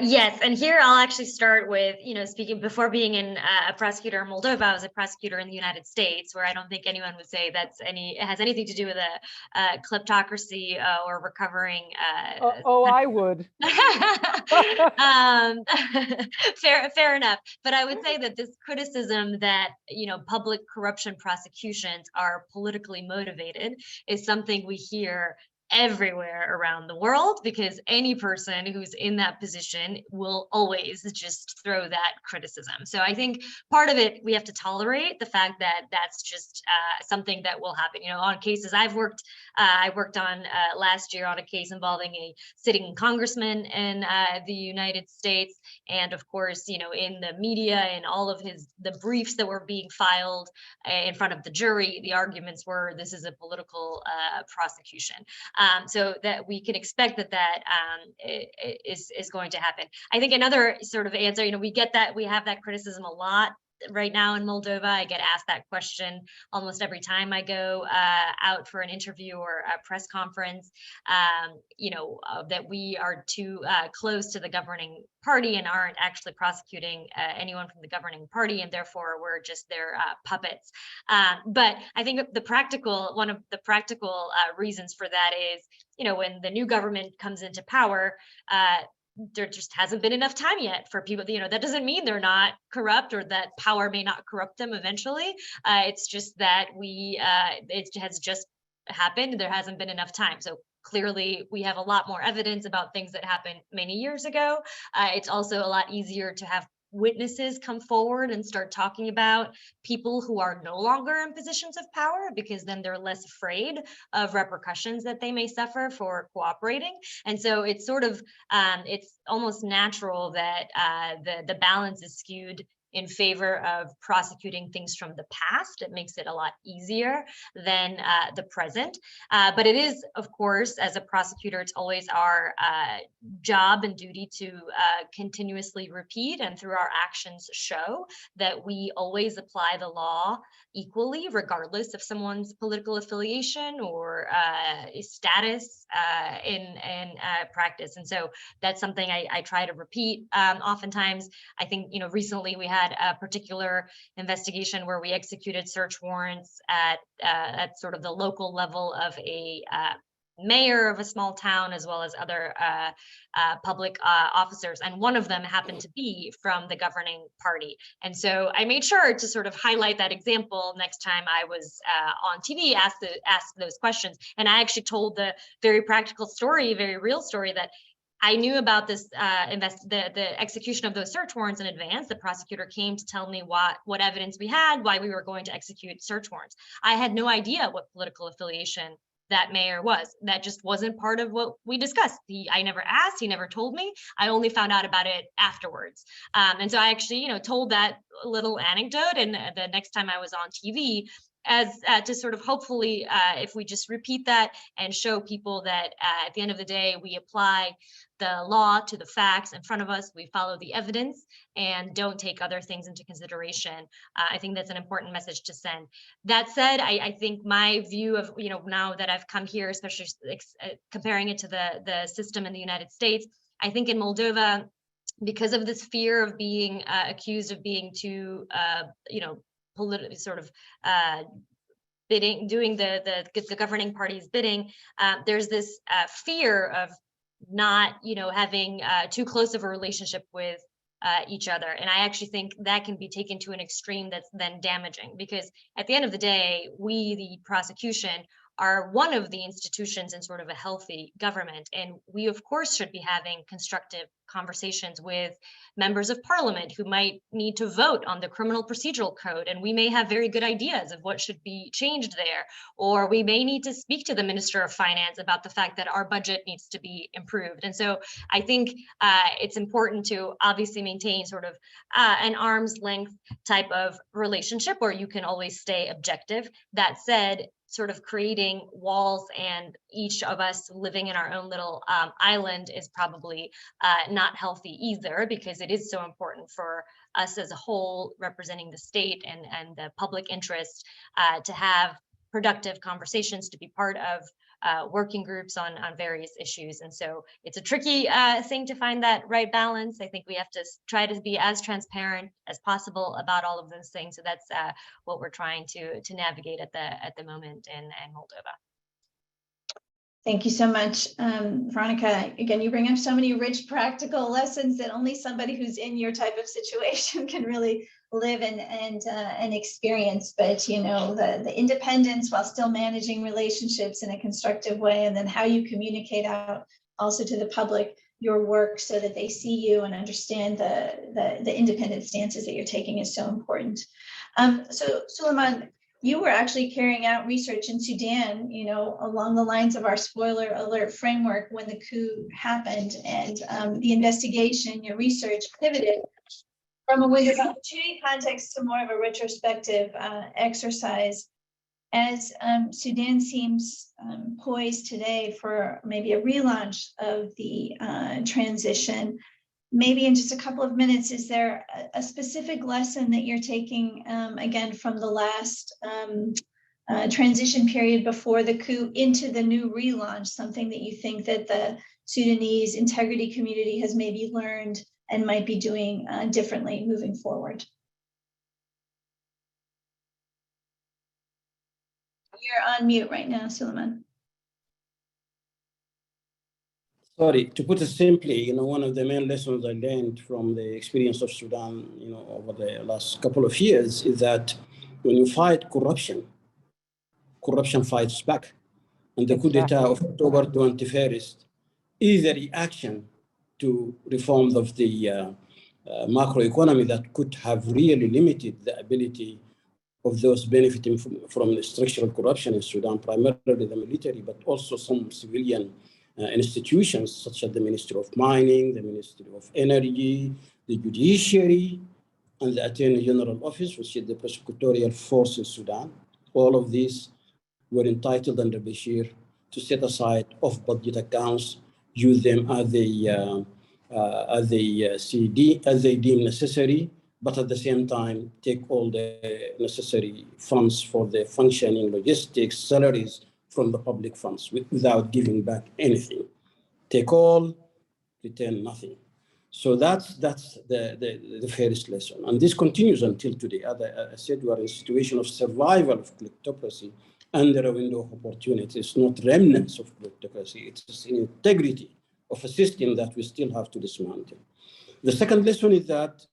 Yes, and here I'll actually start with, speaking before being a prosecutor in Moldova, I was a prosecutor in the United States, where I don't think anyone would say it has anything to do with a kleptocracy or recovering. I would. Fair enough. But I would say that this criticism that, public corruption prosecutions are politically motivated is something we hear everywhere around the world, because any person who's in that position will always just throw that criticism. So I think part of it, we have to tolerate the fact that that's just something that will happen. On cases I worked on last year on a case involving a sitting congressman in the United States, and of course, in the media and all of the briefs that were being filed in front of the jury, the arguments were this is a political prosecution. So that we can expect that is going to happen. I think another sort of answer, we get that, we have that criticism a lot right now in Moldova. I get asked that question almost every time I go out for an interview or a press conference, that we are too close to the governing party and aren't actually prosecuting anyone from the governing party, and therefore we're just their puppets. But I think one of the practical reasons for that is, when the new government comes into power, there just hasn't been enough time yet for people, that doesn't mean they're not corrupt or that power may not corrupt them eventually. It's just that it has just happened. There hasn't been enough time. So clearly we have a lot more evidence about things that happened many years ago. It's also a lot easier to have witnesses come forward and start talking about people who are no longer in positions of power, because then they're less afraid of repercussions that they may suffer for cooperating. And so it's sort of, it's almost natural that the balance is skewed in favor of prosecuting things from the past. It makes it a lot easier than the present. But it is, of course, as a prosecutor, it's always our job and duty to continuously repeat and through our actions show that we always apply the law equally, regardless of someone's political affiliation or status in practice. And so that's something I try to repeat. Oftentimes, I think, recently we had a particular investigation where we executed search warrants at sort of the local level of a mayor of a small town, as well as other public officers. And one of them happened to be from the governing party. And so I made sure to sort of highlight that example next time I was on TV, ask those questions. And I actually told the very practical story, very real story, that I knew about this the execution of those search warrants in advance. The prosecutor came to tell me what evidence we had, why we were going to execute search warrants. I had no idea what political affiliation that mayor was. That just wasn't part of what we discussed. I never asked, he never told me. I only found out about it afterwards. And so I actually, told that little anecdote, and the next time I was on TV, as to sort of hopefully, if we just repeat that and show people that at the end of the day, we apply the law to the facts in front of us, we follow the evidence and don't take other things into consideration. I think that's an important message to send. That said, I think my view of, now that I've come here, especially comparing it to the system in the United States, I think in Moldova, because of this fear of being accused of being too, politically sort of bidding, doing the governing party's bidding, there's this fear of not, having too close of a relationship with each other. And I actually think that can be taken to an extreme that's then damaging, because at the end of the day, we, the prosecution, are one of the institutions in sort of a healthy government. And we, of course, should be having constructive conversations with members of parliament who might need to vote on the criminal procedural code. And we may have very good ideas of what should be changed there. Or we may need to speak to the Minister of Finance about the fact that our budget needs to be improved. And so I think it's important to obviously maintain sort of an arm's length type of relationship where you can always stay objective. That said, sort of creating walls and each of us living in our own little island is probably not healthy either, because it is so important for us as a whole representing the state and the public interest to have productive conversations, to be part of working groups on various issues. And so it's a tricky thing to find that right balance. I think we have to try to be as transparent as possible about all of those things. So that's what we're trying to navigate at the moment in Moldova. Thank you so much, Veronica. Again, you bring up so many rich practical lessons that only somebody who's in your type of situation can really live and experience. But you know, the independence while still managing relationships in a constructive way, and then how you communicate out also to the public your work so that they see you and understand the independent stances that you're taking is so important. So Suliman, you were actually carrying out research in Sudan, you know, along the lines of our spoiler alert framework when the coup happened, and the investigation, your research pivoted from a window of opportunity context to more of a retrospective exercise. As Sudan seems poised today for maybe a relaunch of the transition, maybe in just a couple of minutes, is there a specific lesson that you're taking, again, from the last transition period before the coup into the new relaunch, something that you think that the Sudanese integrity community has maybe learned and might be doing differently moving forward? You're on mute right now, Suliman. Sorry, to put it simply, you know, one of the main lessons I learned from the experience of Sudan, you know, over the last couple of years is that when you fight corruption, corruption fights back. And the coup d'etat of October 21st is a reaction to reforms of the macroeconomy that could have really limited the ability of those benefiting from the structural corruption in Sudan, primarily the military, but also some civilian institutions such as the Ministry of Mining, the Ministry of Energy, the Judiciary, and the Attorney General Office, which is the prosecutorial force in Sudan. All of these were entitled under Bashir to set aside off-budget accounts, use them as they deem necessary, but at the same time, take all the necessary funds for the functioning logistics, salaries from the public funds without giving back anything. Take all, return nothing. So that's the first lesson. And this continues until today. As I said, we are in a situation of survival of kleptocracy under a window of opportunity. It's not remnants of kleptocracy. It's an integrity of a system that we still have to dismantle. The second lesson is that,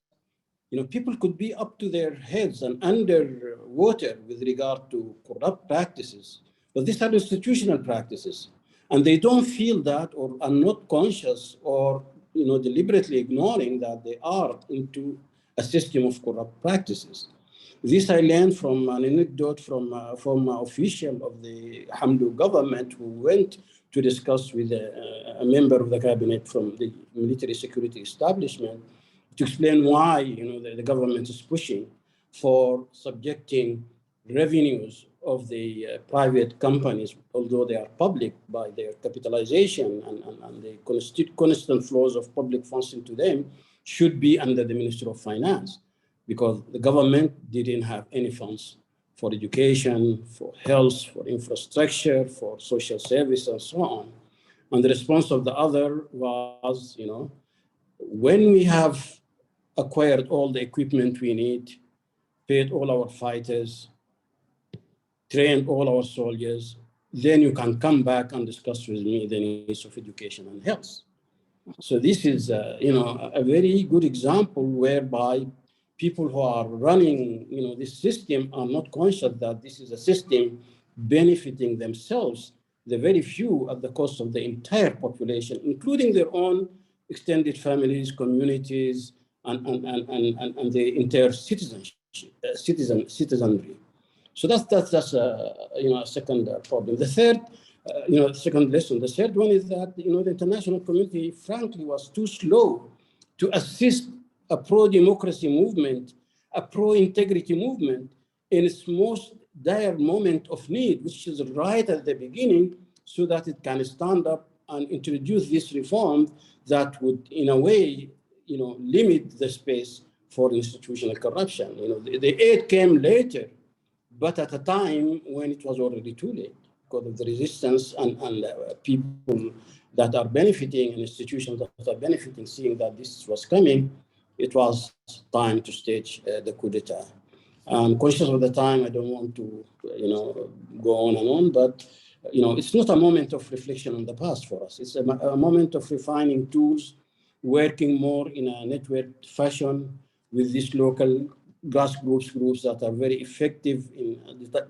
you know, people could be up to their heads and underwater with regard to corrupt practices, but these are institutional practices, and they don't feel that or are not conscious or, you know, deliberately ignoring that they are into a system of corrupt practices. This I learned from an anecdote from a former official of the Hamdou government who went to discuss with a member of the cabinet from the military security establishment to explain why, you know, the government is pushing for subjecting revenues of the private companies, although they are public by their capitalization and the constant flows of public funds into them, should be under the Ministry of Finance, because the government didn't have any funds for education, for health, for infrastructure, for social service, and so on. And the response of the other was, you know, when we have acquired all the equipment we need, paid all our fighters, trained all our soldiers, then you can come back and discuss with me the needs of education and health. So this is, you know, a very good example whereby people who are running, you know, this system are not conscious that this is a system benefiting themselves, the very few, at the cost of the entire population, including their own extended families, communities, and the entire citizenry. So that's a second problem. The third, second lesson. The third one is that the international community, frankly, was too slow to assist a pro-democracy movement, a pro-integrity movement in its most dire moment of need, which is right at the beginning, so that it can stand up and introduce this reform that would, in a way, limit the space for institutional corruption. The aid came later, but at a time when it was already too late because of the resistance and people that are benefiting and institutions that are benefiting, seeing that this was coming, it was time to stage the coup d'etat. I'm conscious of the time. I don't want to, go on and on, but it's not a moment of reflection on the past for us. It's a moment of refining tools, working more in a networked fashion with these local groups that are very effective in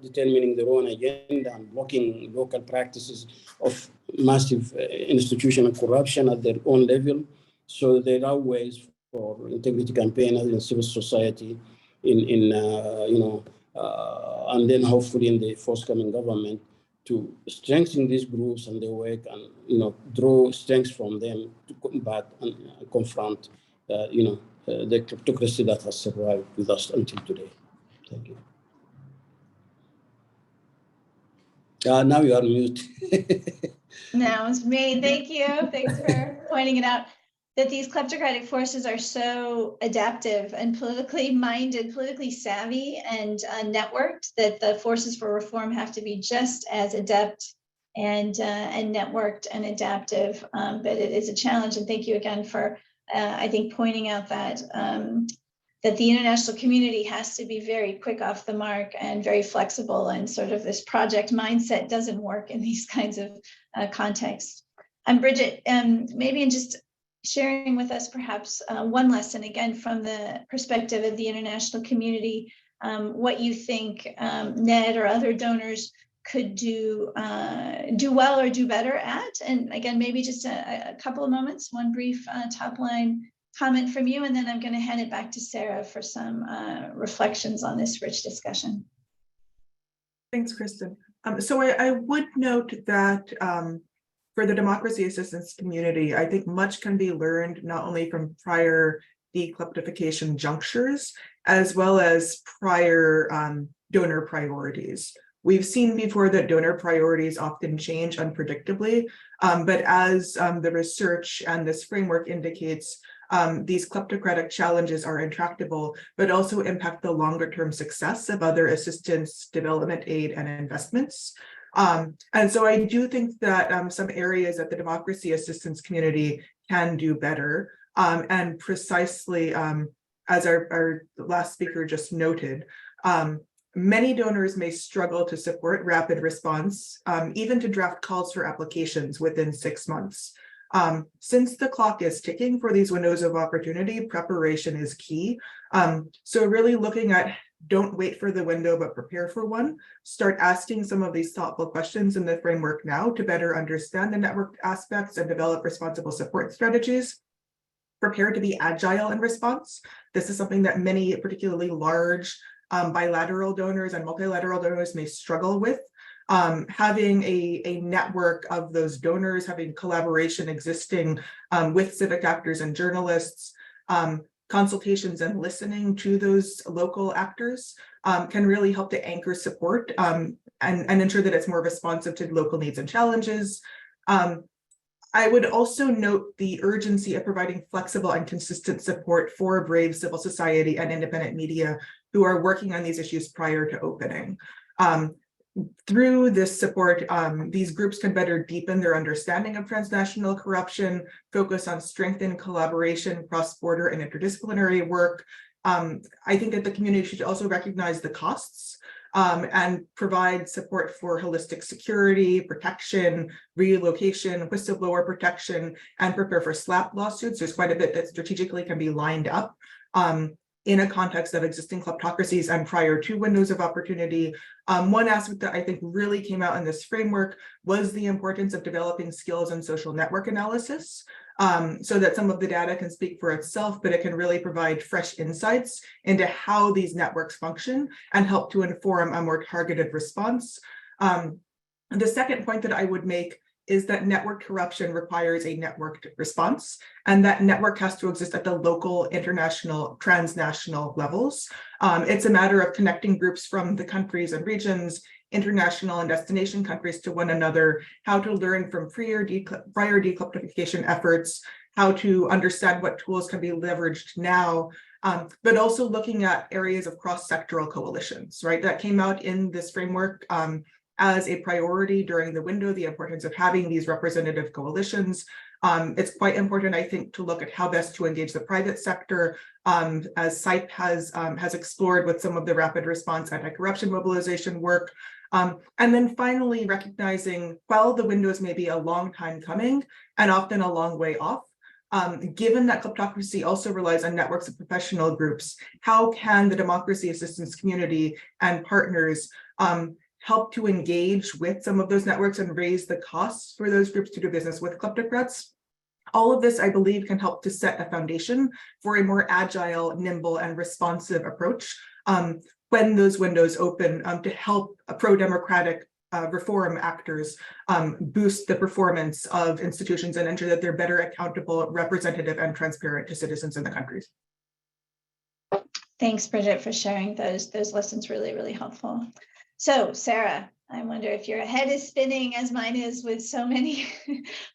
determining their own agenda and blocking local practices of massive institutional corruption at their own level. So there are ways for integrity campaigners in civil society, and then hopefully in the forthcoming government to strengthen these groups and their work and draw strengths from them to combat and confront the kleptocracy that has survived with us until today. Thank you. Now you are mute. Now it's me. Thank you. Thanks for pointing it out. That these kleptocratic forces are so adaptive and politically minded, politically savvy, and networked that the forces for reform have to be just as adept and networked and adaptive. But it is a challenge. And thank you again for, I think, pointing out that that the international community has to be very quick off the mark and very flexible, and sort of this project mindset doesn't work in these kinds of contexts. Bridget, maybe in just sharing with us perhaps one lesson, again, from the perspective of the international community, what you think NED or other donors could do well or do better at. And again, maybe just a couple of moments, one brief top line comment from you, and then I'm going to hand it back to Sarah for some reflections on this rich discussion. Thanks, Kristen. So I would note that for the democracy assistance community, I think much can be learned not only from prior dekleptification junctures, as well as prior donor priorities. We've seen before that donor priorities often change unpredictably, but as the research and this framework indicates, these kleptocratic challenges are intractable, but also impact the longer-term success of other assistance, development aid, and investments. And so I do think that some areas that the democracy assistance community can do better, and precisely as our last speaker just noted, many donors may struggle to support rapid response, even to draft calls for applications within 6 months. Since the clock is ticking for these windows of opportunity, preparation is key. So really looking at don't wait for the window, but prepare for one. Start asking some of these thoughtful questions in the framework now to better understand the network aspects and develop responsible support strategies. Prepare to be agile in response. This is something that many, particularly large bilateral donors and multilateral donors may struggle with. Having a network of those donors, having collaboration existing with civic actors and journalists, consultations and listening to those local actors can really help to anchor support and ensure that it's more responsive to local needs and challenges. I would also note the urgency of providing flexible and consistent support for brave civil society and independent media who are working on these issues prior to opening. Through this support, these groups can better deepen their understanding of transnational corruption, focus on strengthened collaboration, cross-border and interdisciplinary work. I think that the community should also recognize the costs and provide support for holistic security, protection, relocation, whistleblower protection, and prepare for SLAPP lawsuits. There's quite a bit that strategically can be lined up. in a context of existing kleptocracies and prior to windows of opportunity. One aspect that I think really came out in this framework was the importance of developing skills in social network analysis, so that some of the data can speak for itself, but it can really provide fresh insights into how these networks function and help to inform a more targeted response. The second point that I would make is that network corruption requires a networked response, and that network has to exist at the local, international, transnational levels. It's a matter of connecting groups from the countries and regions, international and destination countries to one another, how to learn from prior dekleptification efforts, how to understand what tools can be leveraged now, but also looking at areas of cross-sectoral coalitions, right? That came out in this framework as a priority during the window, the importance of having these representative coalitions. It's quite important, I think, to look at how best to engage the private sector, as CIPE has explored with some of the rapid response anti-corruption mobilization work. And then finally, recognizing while the windows may be a long time coming and often a long way off, given that kleptocracy also relies on networks of professional groups, how can the democracy assistance community and partners help to engage with some of those networks and raise the costs for those groups to do business with kleptocrats? All of this, I believe, can help to set a foundation for a more agile, nimble, and responsive approach when those windows open to help pro-democratic reform actors boost the performance of institutions and ensure that they're better accountable, representative, and transparent to citizens in the countries. Thanks, Bridget, for sharing those lessons. Really, really helpful. So, Sarah, I wonder if your head is spinning as mine is with so many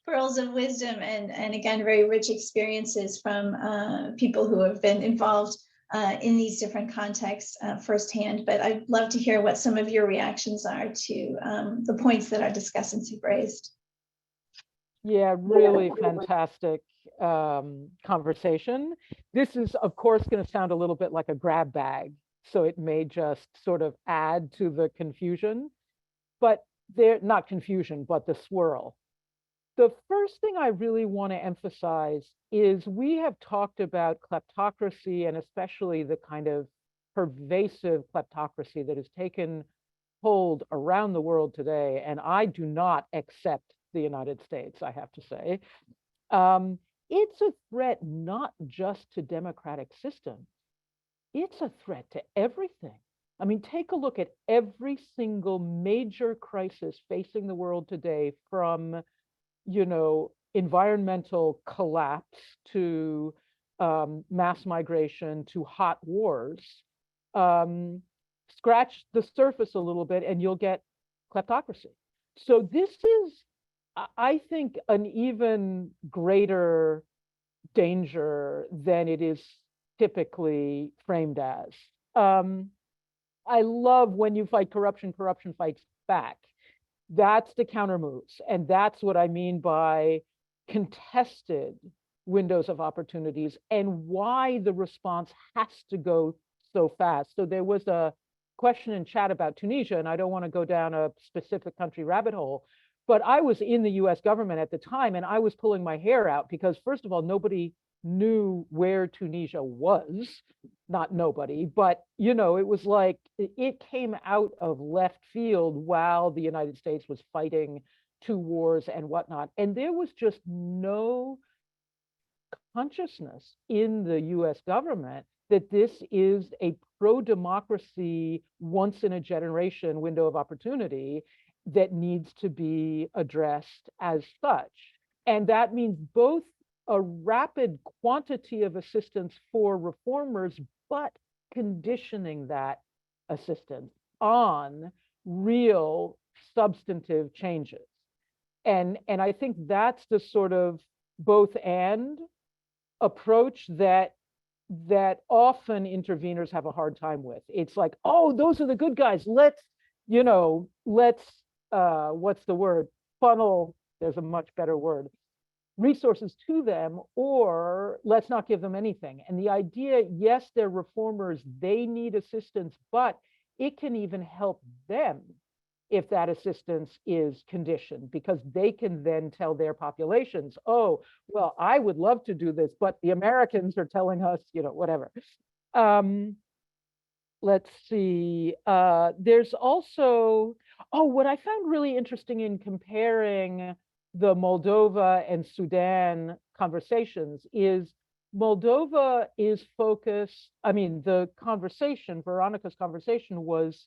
pearls of wisdom and again, very rich experiences from people who have been involved in these different contexts firsthand. But I'd love to hear what some of your reactions are to the points that our discussants have raised. Yeah, really fantastic conversation. This is, of course, going to sound a little bit like a grab bag, so it may just sort of add to the confusion, but they're not confusion, but the swirl. The first thing I really want to emphasize is we have talked about kleptocracy and especially the kind of pervasive kleptocracy that has taken hold around the world today. And I do not accept the United States, I have to say. It's a threat not just to democratic systems. It's a threat to everything. I mean, take a look at every single major crisis facing the world today, from, you know, environmental collapse to mass migration to hot wars. Scratch the surface a little bit and you'll get kleptocracy. So this is, I think, an even greater danger than it is typically framed as. I love when you fight corruption, corruption fights back. That's the counter moves. And that's what I mean by contested windows of opportunities and why the response has to go so fast. So there was a question in chat about Tunisia, and I don't want to go down a specific country rabbit hole, but I was in the US government at the time and I was pulling my hair out because, first of all, nobody knew where Tunisia was. Not nobody, but, you know, it was like it came out of left field while the United States was fighting 2 wars and whatnot. And there was just no consciousness in the US government that this is a pro-democracy, once in a generation window of opportunity that needs to be addressed as such. And that means both a rapid quantity of assistance for reformers, but conditioning that assistance on real substantive changes. And I think that's the sort of both and approach that often interveners have a hard time with. It's like, oh, those are the good guys. Let's, you know, what's the word? Funnel, there's a much better word, resources to them, or let's not give them anything. And the idea, yes, they're reformers, they need assistance, but it can even help them if that assistance is conditioned, because they can then tell their populations, oh, well, I would love to do this, but the Americans are telling us, you know, whatever. Let's see. There's also, what I found really interesting in comparing the Moldova and Sudan conversations is Moldova is focused, the conversation, Veronica's conversation was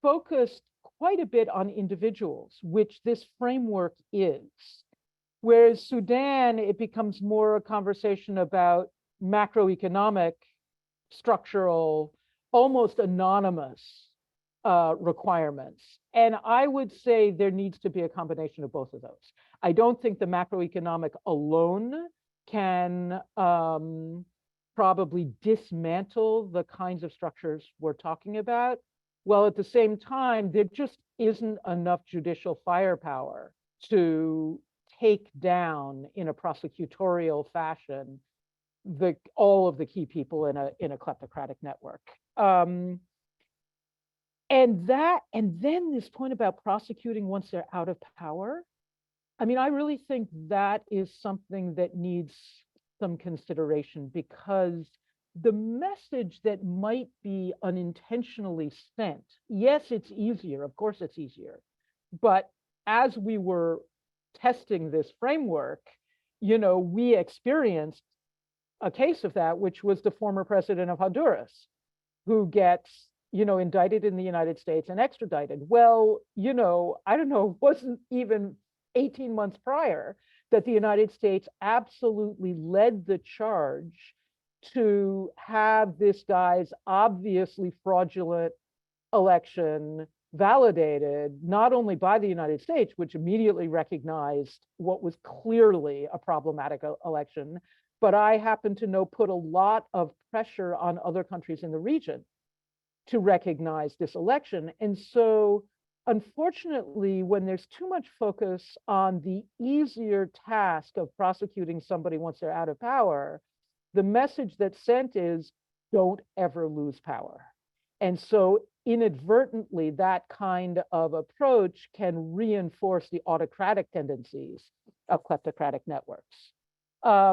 focused quite a bit on individuals, which this framework is. Whereas Sudan, it becomes more a conversation about macroeconomic, structural, almost anonymous requirements. And I would say there needs to be a combination of both of those. I don't think the macroeconomic alone can probably dismantle the kinds of structures we're talking about. While at the same time, there just isn't enough judicial firepower to take down in a prosecutorial fashion all of the key people in a kleptocratic network. And then this point about prosecuting once they're out of power. I really think that is something that needs some consideration, because the message that might be unintentionally sent, yes, it's easier, of course it's easier, but as we were testing this framework, we experienced a case of that, which was the former president of Honduras, who gets, indicted in the United States and extradited. Well, I don't know, it wasn't even 18 months prior that the United States absolutely led the charge to have this guy's obviously fraudulent election validated, not only by the United States, which immediately recognized what was clearly a problematic election, but I happen to know put a lot of pressure on other countries in the region to recognize this election. And so, unfortunately, when there's too much focus on the easier task of prosecuting somebody once they're out of power, the message that's sent is don't ever lose power. And so inadvertently, that kind of approach can reinforce the autocratic tendencies of kleptocratic networks. I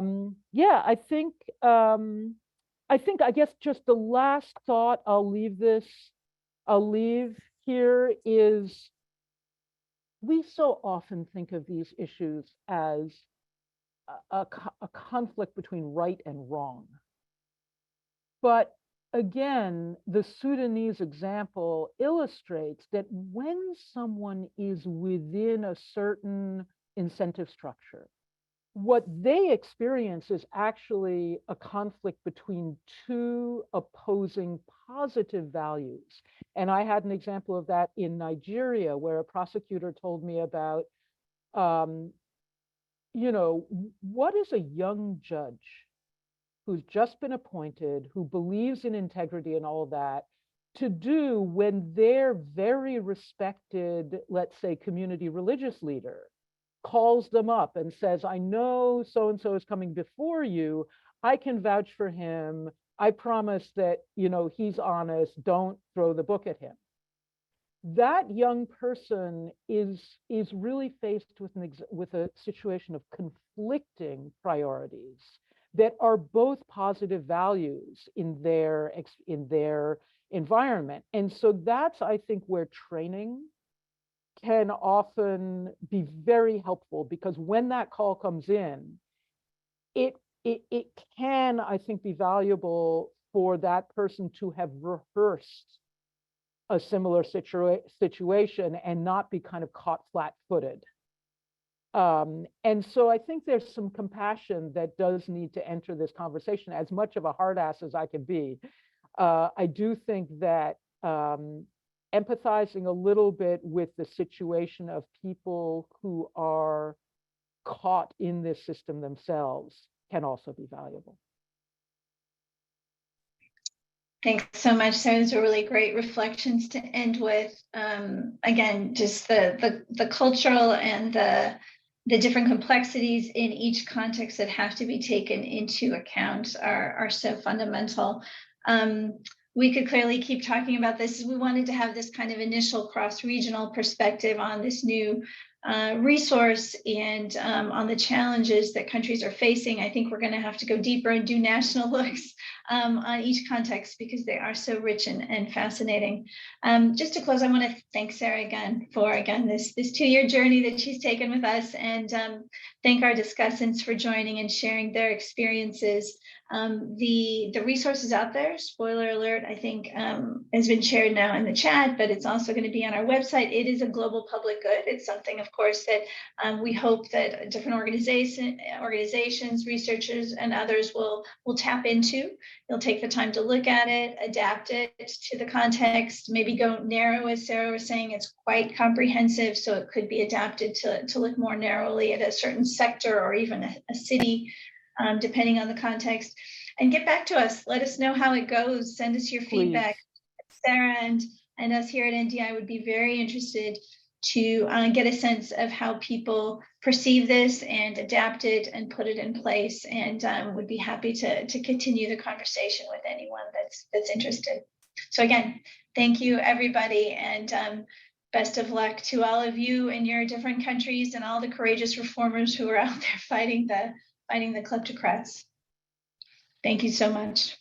guess just the last thought I'll leave here is, we so often think of these issues as a conflict between right and wrong. But again, the Sudanese example illustrates that when someone is within a certain incentive structure, what they experience is actually a conflict between two opposing positive values. And I had an example of that in Nigeria, where a prosecutor told me about, what is a young judge who's just been appointed, who believes in integrity and all that, to do when their very respected, let's say, community religious leader calls them up and says, I know so-and-so is coming before you. I can vouch for him. I promise that, he's honest. Don't throw the book at him. That young person is really faced with a situation of conflicting priorities that are both positive values in their environment. And so that's, I think, where training can often be very helpful, because when that call comes in, it can, I think, be valuable for that person to have rehearsed a similar situation and not be kind of caught flat-footed. And so I think there's some compassion that does need to enter this conversation. As much of a hard ass as I can be, I do think that empathizing a little bit with the situation of people who are caught in this system themselves can also be valuable. Thanks so much, Sarah. Those are really great reflections to end with. Again, just the cultural and the different complexities in each context that have to be taken into account are so fundamental. We could clearly keep talking about this. We wanted to have this kind of initial cross-regional perspective on this new resource and on the challenges that countries are facing. I think we're going to have to go deeper and do national looks on each context because they are so rich and fascinating. Just to close, I want to thank Sarah again for this 2-year journey that she's taken with us, and thank our discussants for joining and sharing their experiences. The resources out there, spoiler alert, I think has been shared now in the chat, but it's also going to be on our website. It is a global public good. It's something, of course, that we hope that different organizations, researchers, and others will tap into. They'll take the time to look at it, adapt it to the context, maybe go narrow, as Sarah was saying. It's quite comprehensive, so it could be adapted to look more narrowly at a certain sector or even a city, depending on the context. And get back to us. Let us know how it goes. Send us your feedback. Sarah and us here at NDI would be very interested to get a sense of how people perceive this and adapt it and put it in place, and would be happy to continue the conversation with anyone that's interested. So again, thank you everybody, and best of luck to all of you in your different countries and all the courageous reformers who are out there fighting the kleptocrats. Thank you so much.